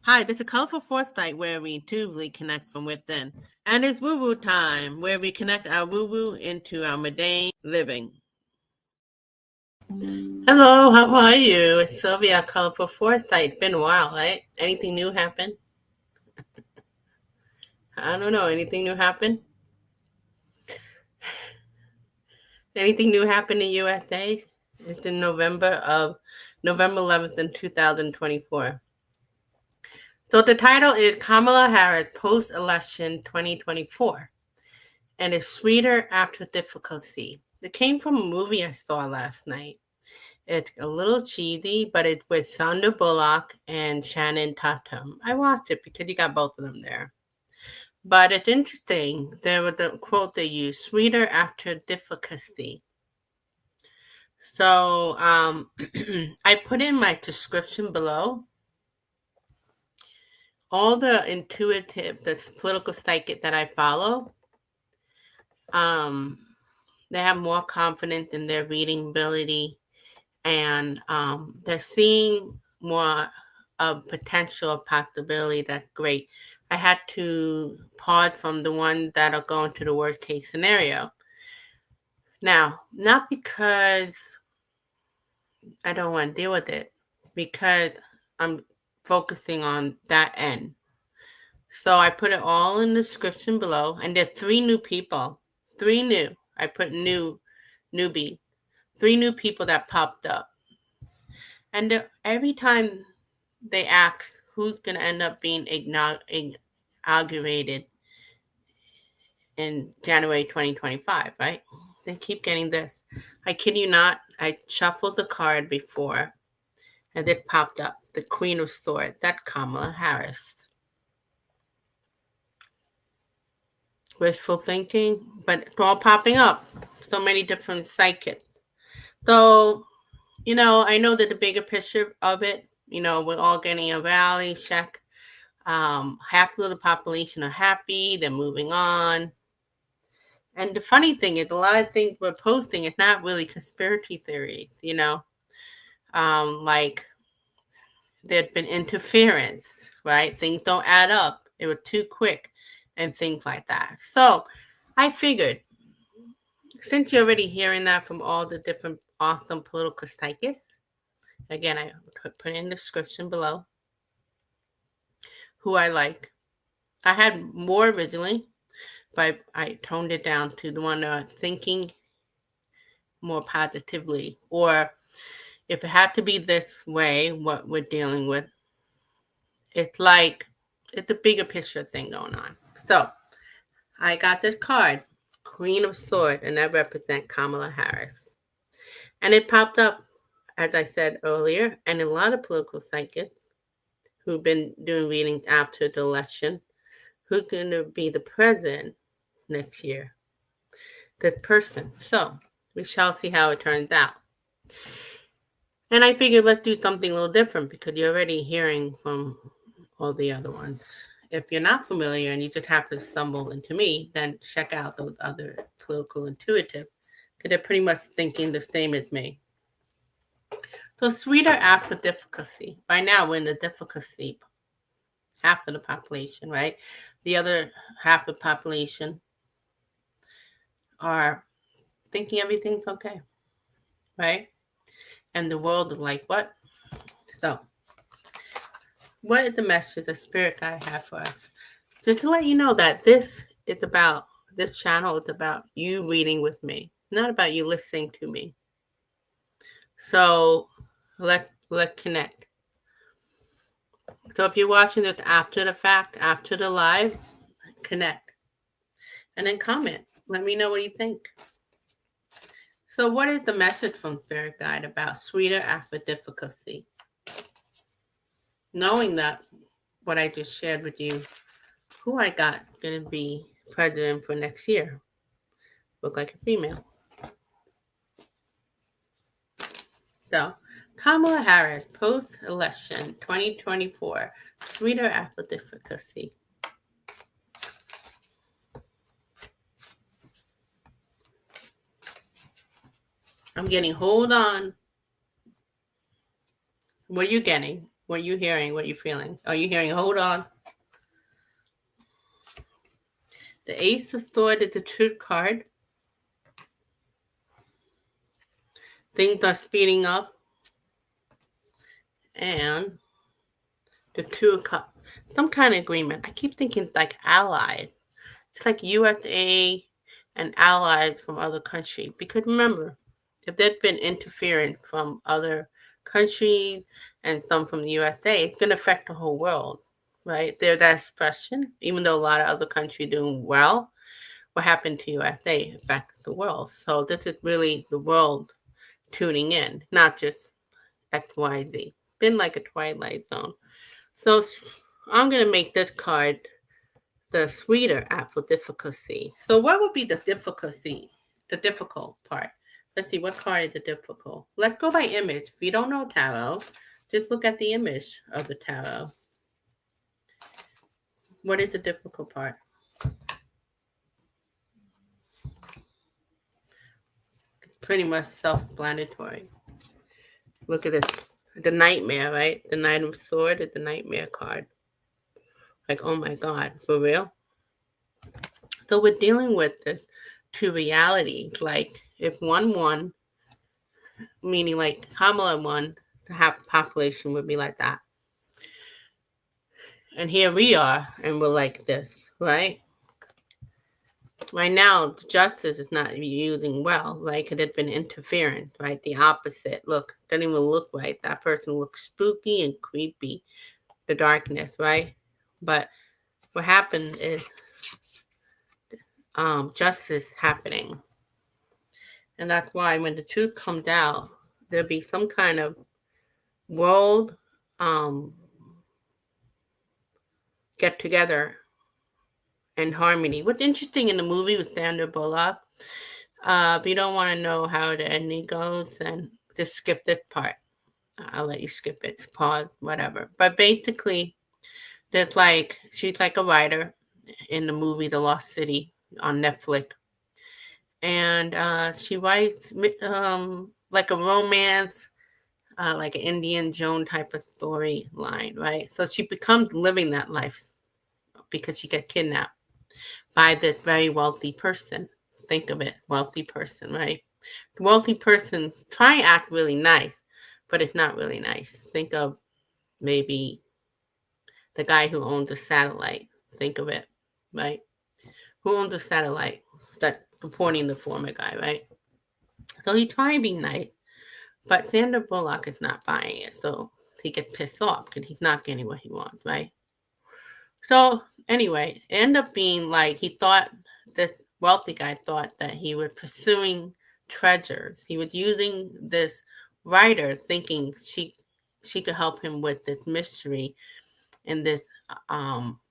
Hi, this is Colorful Foresight, where we intuitively connect from within. And it's woo woo time, where we connect our woo woo into our mundane living. Hello, how are you? It's Sylvia, Colorful Foresight. It's been a while, right? Anything new happen? I don't know. Anything new happen? Anything new happen in USA? It's in November 11th in 2024. So the title is Kamala Harris Post-Election 2024. And it's Sweeter After Difficulty. It came from a movie I saw last night. It's a little cheesy, but it's with Sandra Bullock and Shannon Tatum. I watched it because you got both of them there. But it's interesting. There was a quote they used, sweeter after difficulty. So I put in my description below all the intuitive, the political psychic that I follow. They have more confidence in their reading ability, and they're seeing more of potential possibility. That's great. I had to pause from the ones that are going to the worst case scenario. Now, not because I don't want to deal with it, because I'm focusing on that end. So I put it all in the description below, and there are 3 new people. 3 new. I put newbie. 3 new people that popped up. And every time they ask who's going to end up being inaugurated in January 2025, right? They keep getting this. I kid you not, I shuffled the card before, and it popped up. The Queen of Swords. That's Kamala Harris. Wishful thinking, but it's all popping up. So many different psychics. So, I know that the bigger picture of it, we're all getting a rally check. Half of the population are happy. They're moving on. And the funny thing is, a lot of things we're posting is not really conspiracy theories, like there's been interference, right? Things don't add up. It was too quick and things like that. So I figured, since you're already hearing that from all the different awesome political psychics, again, I put in the description below who I like. I had more originally, but I toned it down to the one thinking more positively, or if it had to be this way, what we're dealing with, it's a bigger picture thing going on. So I got this card, Queen of Swords, and that represents Kamala Harris. And it popped up, as I said earlier, and a lot of political psychics who've been doing readings after the election, who's going to be the president next year. This person. So we shall see how it turns out. And I figured let's do something a little different because you're already hearing from all the other ones. If you're not familiar and you just have to stumble into me, then check out those other political intuitive because they're pretty much thinking the same as me. So sweeter after difficulty. By now we're in the difficulty, half of the population, right? The other half of the population are thinking everything's okay, right? And the world is like, what? So, what is the message the spirit guide have for us? Just to let you know that this channel is about you reading with me, not about you listening to me. So, let's connect. So if you're watching this after the fact, after the live, connect. And then comment. Let me know what you think. So what is the message from Spirit Guide about sweeter after difficulty? Knowing that what I just shared with you, who I got going to be president for next year, look like a female. So Kamala Harris, post-election 2024, sweeter after difficulty. I'm getting, hold on. What are you getting? What are you hearing? What are you feeling? Are you hearing, hold on? The Ace of Swords is the Truth card. Things are speeding up. And the Two of Cups. Some kind of agreement. I keep thinking like allied. It's like USA and allies from other countries. Because remember, if there's been interference from other countries and some from the USA, it's going to affect the whole world, right? There's that expression. Even though a lot of other countries are doing well, what happened to USA affects the world. So this is really the world tuning in, not just XYZ. Been like a twilight zone. So I'm going to make this card the sweeter apple difficulty. So what would be the difficulty, the difficult part? Let's see, what card is the difficult? Let's go by image. If you don't know tarot, just look at the image of the tarot. What is the difficult part? Pretty much self-explanatory. Look at this. The nightmare, right? The Knight of Swords is the nightmare card. Like, oh my God, for real? So we're dealing with this to reality. Like, if one won, meaning like Kamala won, the half population would be like that. And here we are, and we're like this, right? Right now, justice is not using well, right? Because it's been interference, right? The opposite. Look, doesn't even look right. That person looks spooky and creepy. The darkness, right? But what happened is justice happening. And that's why when the truth comes out, there'll be some kind of world get together and harmony. What's interesting in the movie with Sandra Bullock, if you don't want to know how the ending goes, then just skip this part. I'll let you skip it, pause, whatever. But basically, there's like, she's like a writer in the movie The Lost City on Netflix. And she writes like a romance, like an Indian Joan type of storyline, right? So she becomes living that life because she got kidnapped by this very wealthy person. Think of it, wealthy person, right? The wealthy person try and act really nice, but it's not really nice. Think of maybe the guy who owns a satellite. Think of it, right? Who owns a satellite? That's supporting the former guy, right? So he try and be nice, but Sandra Bullock is not buying it, so he gets pissed off because he's not getting what he wants, right? So anyway, it ended up being like he thought, this wealthy guy thought that he was pursuing treasures. He was using this writer thinking she could help him with this mystery in this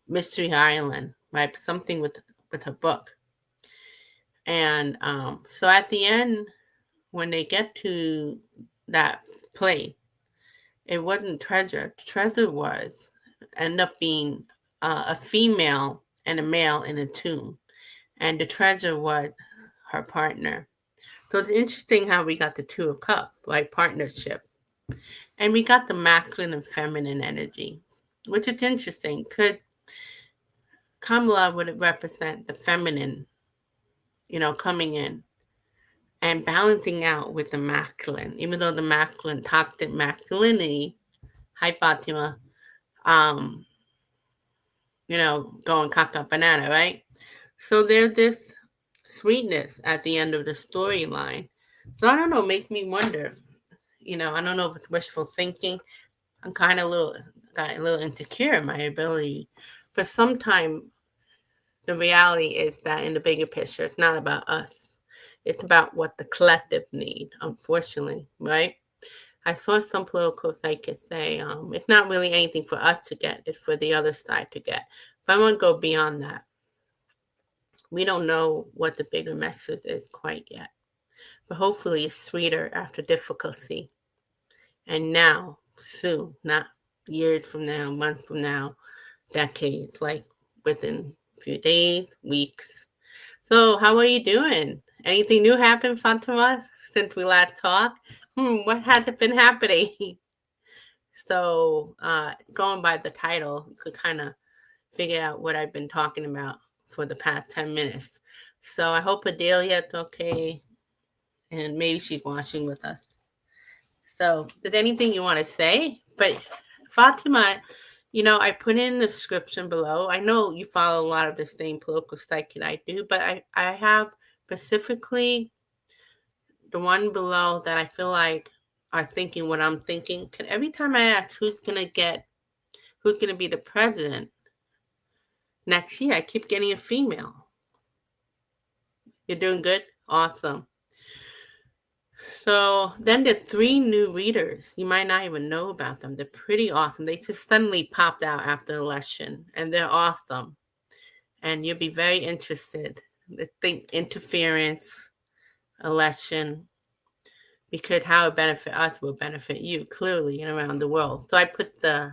mystery island, right? Something with her book. And so at the end, when they get to that place, it wasn't treasure. Treasure was end up being a female and a male in a tomb, and the treasure was her partner. So it's interesting how we got the Two of Cups, like partnership, and we got the masculine and feminine energy, which is interesting because Kamala would represent the feminine, coming in and balancing out with the masculine, even though the masculine, toxic masculinity, hi Fatima, going caca banana, right? So there's this sweetness at the end of the storyline. So I don't know, makes me wonder. I don't know if it's wishful thinking. I'm kind of got a little insecure in my ability, but sometimes the reality is that in the bigger picture, it's not about us. It's about what the collective need, unfortunately, right? I saw some political psychics say it's not really anything for us to get, it's for the other side to get. But I want to go beyond that. We don't know what the bigger message is quite yet. But hopefully it's sweeter after difficulty. And now, soon, not years from now, months from now, decades, like within a few days, weeks. So how are you doing? Anything new happened, Fatima, since we last talked? What has it been happening? So going by the title, you could kind of figure out what I've been talking about for the past 10 minutes. So I hope Adelia's okay, and maybe she's watching with us. So, did anything you want to say? But Fatima, I put in the description below. I know you follow a lot of the same political psyche I do, but I have specifically the one below that I feel like are thinking what I'm thinking. Cause every time I ask who's gonna be the president next year, I keep getting a female. You're doing good? Awesome. So then the three new readers, you might not even know about them. They're pretty awesome. They just suddenly popped out after the election, and they're awesome. And you'll be very interested. They think interference, election, because how it benefit us will benefit you clearly and around the world. So I put I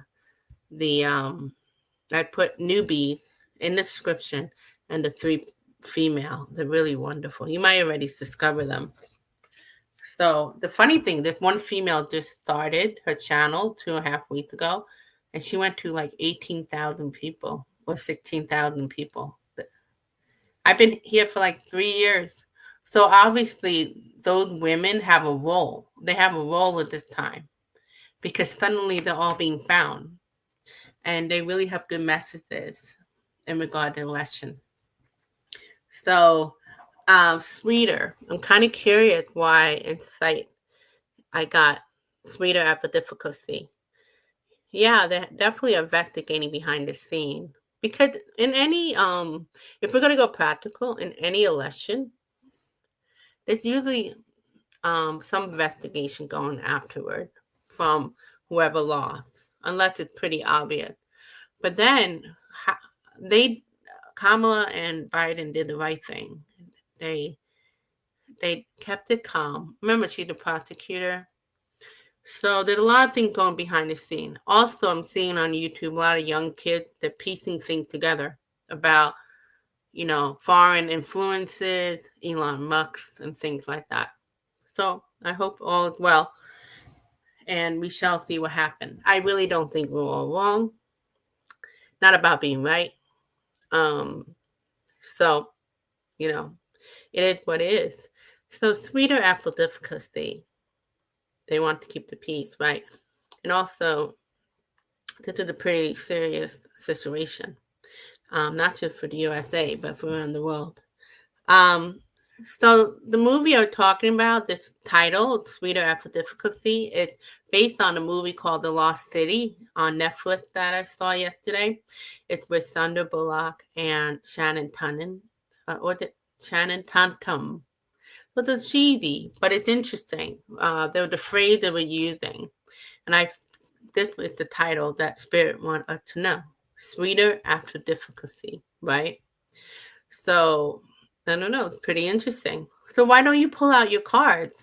put newbies in the description, and the three female. They're really wonderful. You might already discover them. So the funny thing, this one female just started her channel 2.5 weeks ago, and she went to like 18,000 people or 16,000 people. I've been here for like 3 years. So obviously those women have a role. They have a role at this time because suddenly they're all being found, and they really have good messages in regard to election. So sweeter. I'm kind of curious why Insight I got sweeter after difficulty. Yeah, they're definitely investigating behind the scene. Because in any if we're gonna go practical, in any election, there's usually some investigation going afterward from whoever lost, unless it's pretty obvious. But then they Kamala and Biden did the right thing. They they kept it calm. Remember, she's the prosecutor. So there's a lot of things going behind the scene. Also, I'm seeing on YouTube a lot of young kids that piecing things together about, foreign influences, Elon Musk, and things like that. So I hope all is well, and we shall see what happens. I really don't think we're all wrong. Not about being right. So, it is what it is. So sweeter after difficulty. They want to keep the peace, right? And also, this is a pretty serious situation, not just for the USA, but for around the world. So the movie I'm talking about, this title, Sweeter After Difficulty, it's based on a movie called The Lost City on Netflix that I saw yesterday. It's with Sandra Bullock and Shannon Tatum. Shannon Tatum. So it's cheesy, but it's interesting. The phrase they were using, and this was the title that Spirit wanted us to know. Sweeter after difficulty, right? So, I don't know, it's pretty interesting. So why don't you pull out your cards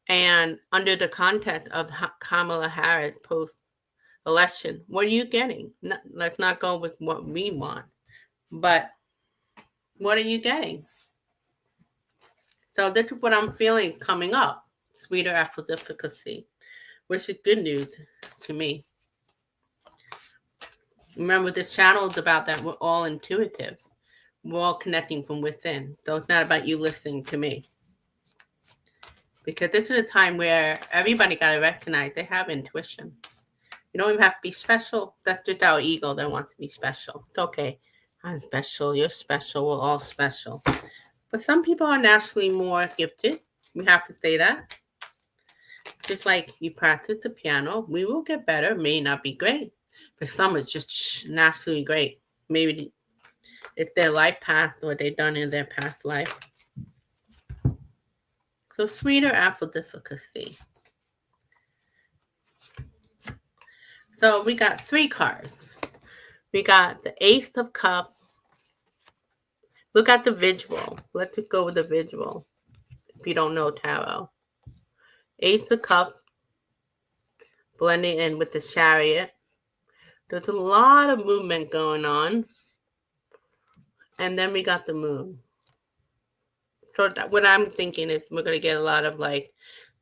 and under the context of Kamala Harris post-election, what are you getting? Let's not go with what we want, but what are you getting? So this is what I'm feeling coming up. Sweeter after difficulty, which is good news to me. Remember, this channel is about that we're all intuitive. We're all connecting from within. So it's not about you listening to me. Because this is a time where everybody got to recognize they have intuition. You don't even have to be special. That's just our ego that wants to be special. It's okay. I'm special. You're special. We're all special. But some people are naturally more gifted. We have to say that. Just like you practice the piano, we will get better. May not be great. But some is just naturally great. Maybe it's their life path or they've done in their past life. So sweeter after difficulty. So we got 3 cards. We got the Ace of Cups. Look at the visual. Let's just go with the visual. If you don't know tarot. Ace of Cups blending in with the Chariot. There's a lot of movement going on. And then we got the Moon. So what I'm thinking is we're going to get a lot of like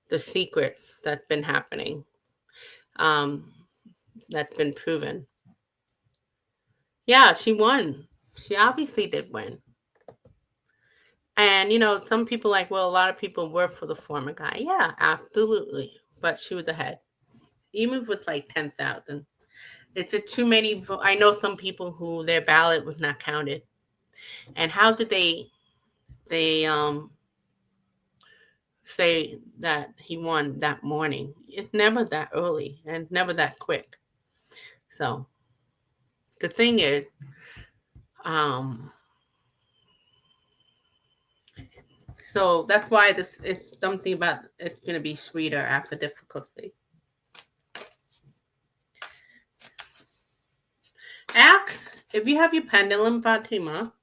the secrets that's been happening. That's been proven. Yeah, she won. She obviously did win. And, some people like, well, a lot of people were for the former guy. Yeah, absolutely. But she was ahead. Even with like 10,000. It's too many. I know some people who their ballot was not counted. And how did they say that he won that morning? It's never that early and never that quick. So the thing is, so that's why this it's something about it's going to be sweeter after difficulty. Ask if you have your pendulum, Fatima.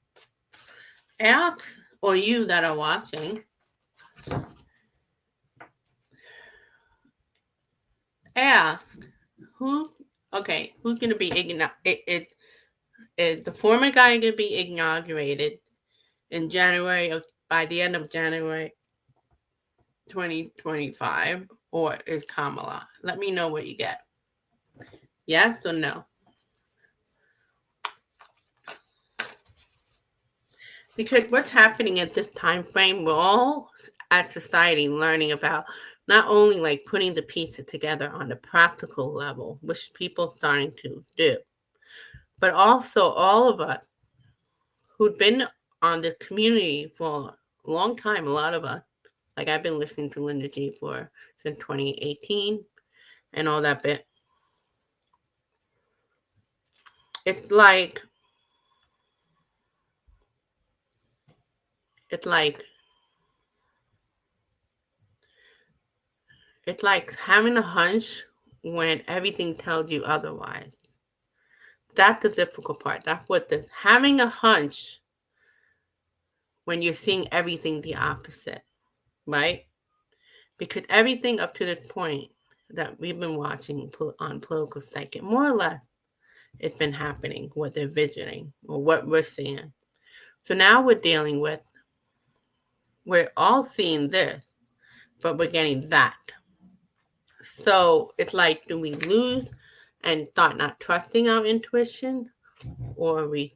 Ask, or you that are watching, ask who's going to be is the former guy going to be inaugurated in by the end of January 2025, or is Kamala? Let me know what you get. Yes or no? Because what's happening at this time frame, we're all as society learning about not only like putting the pieces together on the practical level, which people are starting to do, but also all of us who'd been on the community for a long time, a lot of us, like I've been listening to Linda G since 2018 and all that bit. It's like having a hunch when everything tells you otherwise. That's the difficult part. That's what having a hunch when you're seeing everything the opposite, right? Because everything up to this point that we've been watching on political psychic, more or less, it's been happening, what they're visioning or what we're seeing. So now we're all seeing this, but we're getting that. So it's like, do we lose and start not trusting our intuition, or we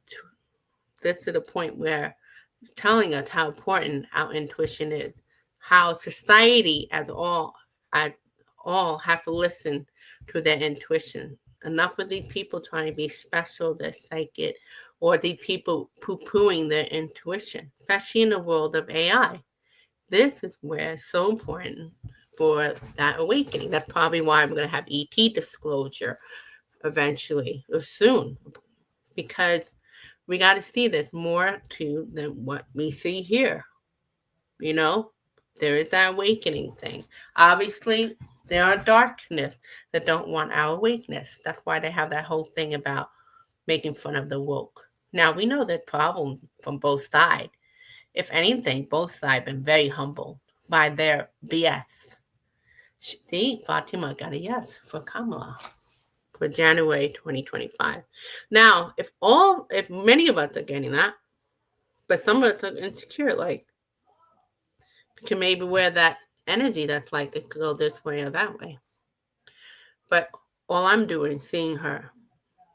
get to the point where it's telling us how important our intuition is, how society as all have to listen to their intuition. Enough of these people trying to be special, they're psychic, or these people poo-pooing their intuition, especially in the world of AI. This is where it's so important for that awakening. That's probably why I'm going to have ET disclosure eventually or soon, because we got to see there's more to than what we see here. There is that awakening thing. Obviously, there are darkness that don't want our awakeness. That's why they have that whole thing about making fun of the woke. Now, we know there's problems from both sides. If anything, both sides been very humbled by their BS. See, Fatima got a yes for Kamala for January 2025. Now, if many of us are getting that, but some of us are insecure, like, can maybe wear that energy that's like it could go this way or that way. But all I'm doing is seeing her.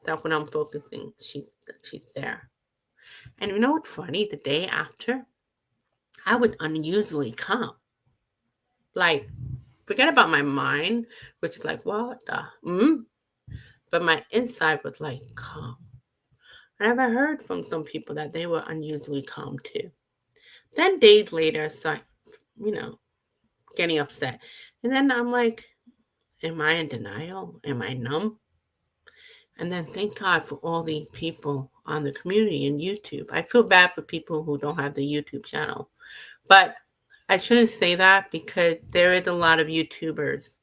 That's when I'm focusing. She's there. And you know what's funny? The day after, I was unusually calm. Like, forget about my mind, which is like, what the? But my inside was like calm. I never heard from some people that they were unusually calm too. Then days later, I start, getting upset. And then I'm like, am I in denial? Am I numb? And then thank God for all these people on the community in YouTube. I feel bad for people who don't have the YouTube channel. But I shouldn't say that, because there is a lot of YouTubers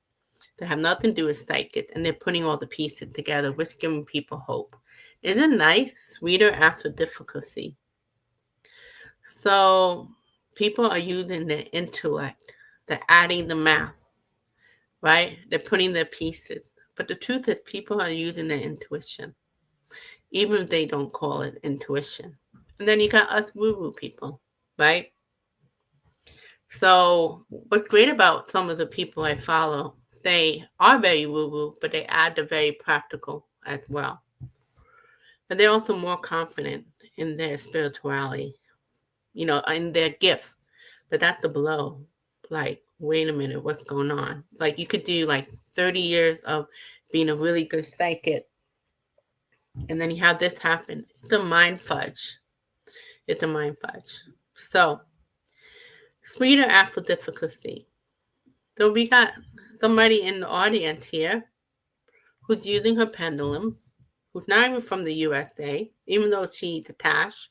that have nothing to do with psychic, and they're putting all the pieces together, which giving people hope. Isn't it nice? Sweeter after difficulty. So people are using their intellect. They're adding the math, right? They're putting their pieces. But the truth is, people are using their intuition, even if they don't call it intuition. And then you got us woo-woo people, right? So what's great about some of the people I follow, they are very woo-woo, but they add the very practical as well. But they're also more confident in their spirituality, in their gift. But that's the blow. Like, wait a minute, what's going on? Like, you could do like 30 years of being a really good psychic, and then you have this happen. It's a mind fudge. It's a mind fudge. So, speed or actual difficulty. So we got somebody in the audience here who's using her pendulum, who's not even from the USA, even though she's attached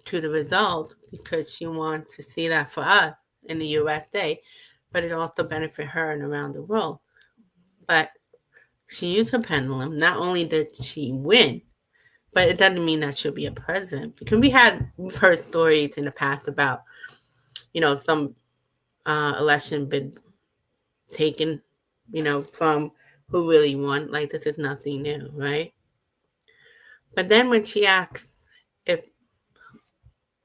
to the result because she wants to see that for us in the USA, but it also benefit her and around the world. But she used her pendulum. Not only did she win, but it doesn't mean that she'll be a president, because we've heard stories in the past about, some election been taken, from who really won. Like, this is nothing new, right? But then when she asked if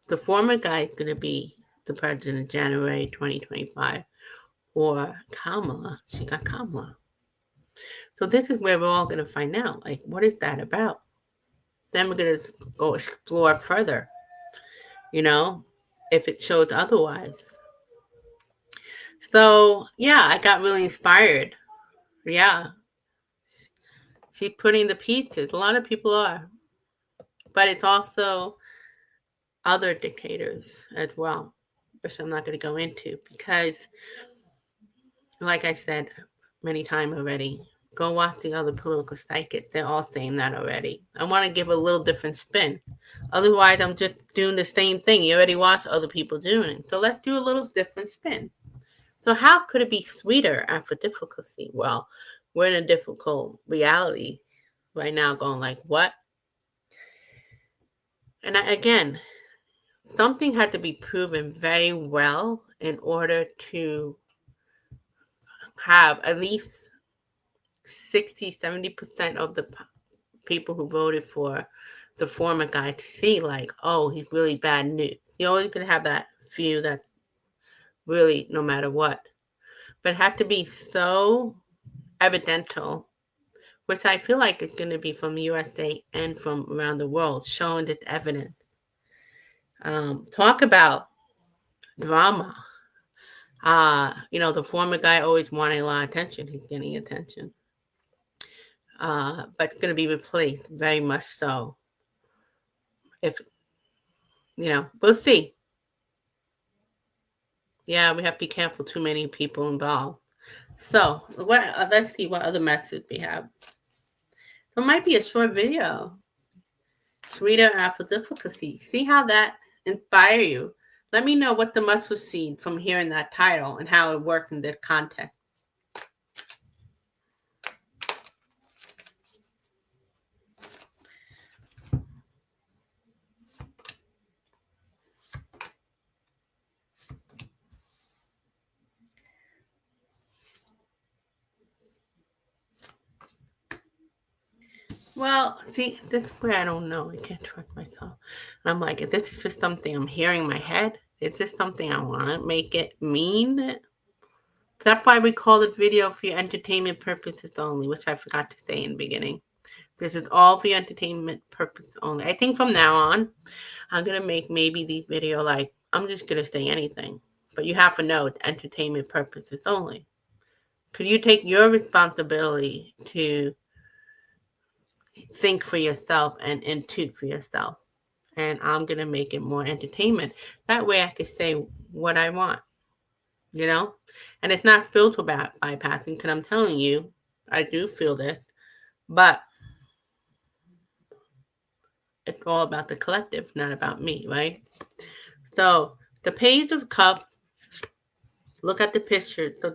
the former guy is going to be the president in January 2025 or Kamala, she got Kamala. So this is where we're all going to find out, like, what is that about? Then we're going to go explore further, if it shows otherwise. So, yeah, I got really inspired. Yeah. She's putting the pieces. A lot of people are. But it's also other dictators as well, which I'm not going to go into because, like I said many times already, go watch the other political psychics. They're all saying that already. I want to give a little different spin. Otherwise, I'm just doing the same thing. You already watched other people doing it. So let's do a little different spin. So how could it be sweeter after difficulty? Well, we're in a difficult reality right now going like, what? And again, something had to be proven very well in order to have at least 60-70% of the people who voted for the former guy to see like, oh, he's really bad news. You always could have that few that really, no matter what. But it had to be so evidential, which I feel like it's going to be from the USA and from around the world, showing this evidence. Talk about drama. The former guy always wanted a lot of attention. He's getting attention. But it's going to be replaced, very much so. If, we'll see. Yeah, we have to be careful. Too many people involved. So, let's see what other message we have. It might be a short video. Sweeter after difficulty. See how that inspire you. Let me know what the mustard seed from hearing that title and how it worked in this context. Well, see, this is where I don't know. I can't trust myself. And I'm like, if this is just something I'm hearing in my head, is this something I want to make it mean? That's why we call this video for your entertainment purposes only, which I forgot to say in the beginning. This is all for your entertainment purposes only. I think from now on, I'm going to make maybe these video like, I'm just going to say anything. But you have to know it's entertainment purposes only. Could you take your responsibility to think for yourself and intuit for yourself? And I'm going to make it more entertainment. That way I can say what I want, And it's not spiritual bypassing, because I'm telling you, I do feel this. But it's all about the collective, not about me, right? So the Page of Cups, look at the picture. So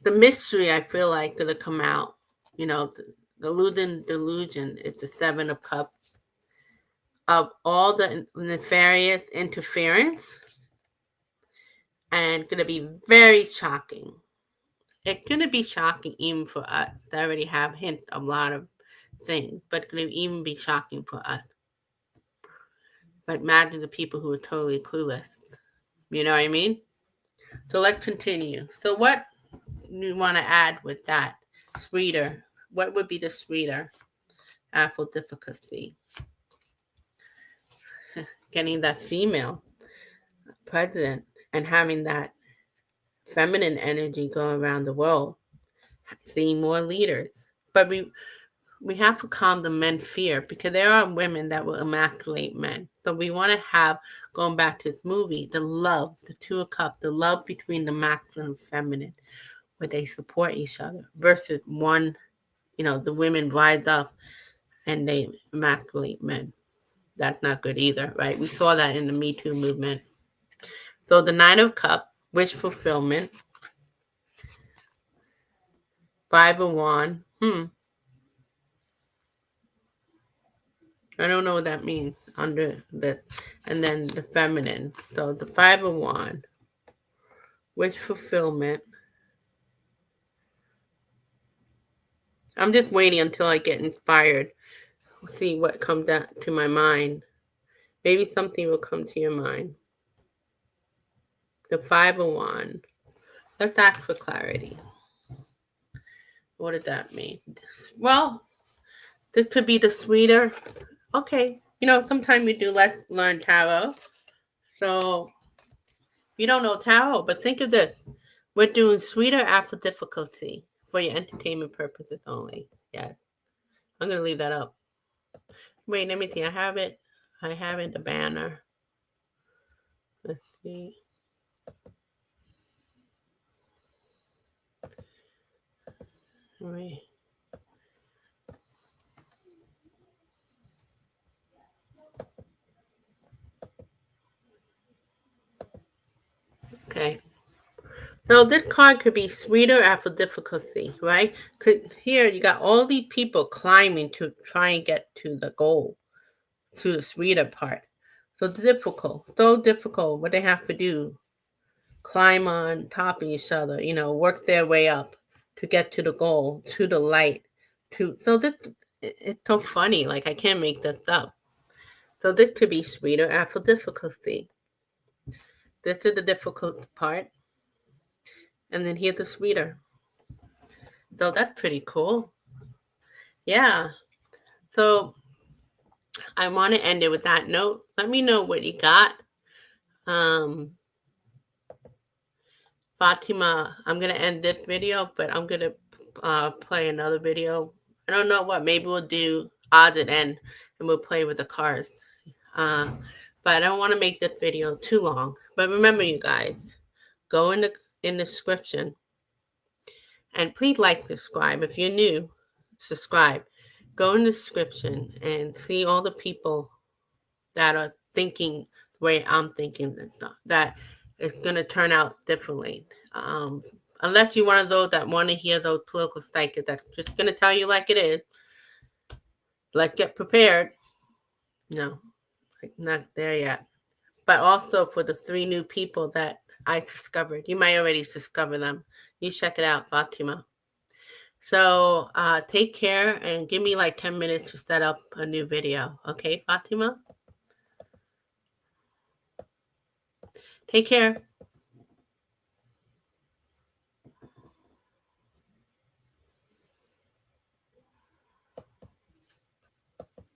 the mystery, I feel like, going to come out. The delusion is the Seven of Cups of all the nefarious interference, and going to be very shocking. It's going to be shocking even for us. I already have hints of a lot of things, but it's going to even be shocking for us. But imagine the people who are totally clueless. You know what I mean? So let's continue. So what you want to add with that? Sweeter. What would be the sweeter apple difficulty? Getting that female president and having that feminine energy go around the world, seeing more leaders. But we have to calm the men fear, because there are women that will emasculate men. So we want to have, going back to this movie, the love, the Two of Cups, the love between the masculine and feminine, where they support each other, versus one, the women rise up and they emasculate men. That's not good either, right? We saw that in the Me Too movement. So the Nine of Cups, wish fulfillment. Five of Wands. I don't know what that means under the, and then the feminine. So the Five of Wands, wish fulfillment. I'm just waiting until I get inspired. See what comes out to my mind. Maybe something will come to your mind. The Five of Wands. Let's ask for clarity. What did that mean? Well, this could be the sweeter. Okay. Sometimes we do learn tarot. So you don't know tarot, but think of this. We're doing sweeter after difficulty for your entertainment purposes only. Yes. I'm going to leave that up. Wait, let me see. I have it, the banner. Let's see. All right. Okay. So this card could be sweeter after difficulty, right? Here you got all these people climbing to try and get to the goal, to the sweeter part. So so difficult. What they have to do, climb on top of each other, work their way up to get to the goal, to the light. So this, it's so funny. Like, I can't make this up. So this could be sweeter after difficulty. This is the difficult part. And then here's the sweeter. So that's pretty cool. Yeah. So I want to end it with that note. Let me know what you got. Fatima, I'm going to end this video, but I'm going to play another video. I don't know what. Maybe we'll do odds and end, and we'll play with the cards. But I don't want to make this video too long. But remember, you guys, go in the description. And please subscribe. If you're new, subscribe. Go in the description and see all the people that are thinking the way I'm thinking, that it's going to turn out differently. Unless you're one of those that want to hear those political psychics that's just going to tell you like it is. Let's get prepared. No, not there yet. But also for the 3 new people that I discovered. You might already discover them. You check it out, Fatima. So take care and give me like 10 minutes to set up a new video. Okay, Fatima? Take care.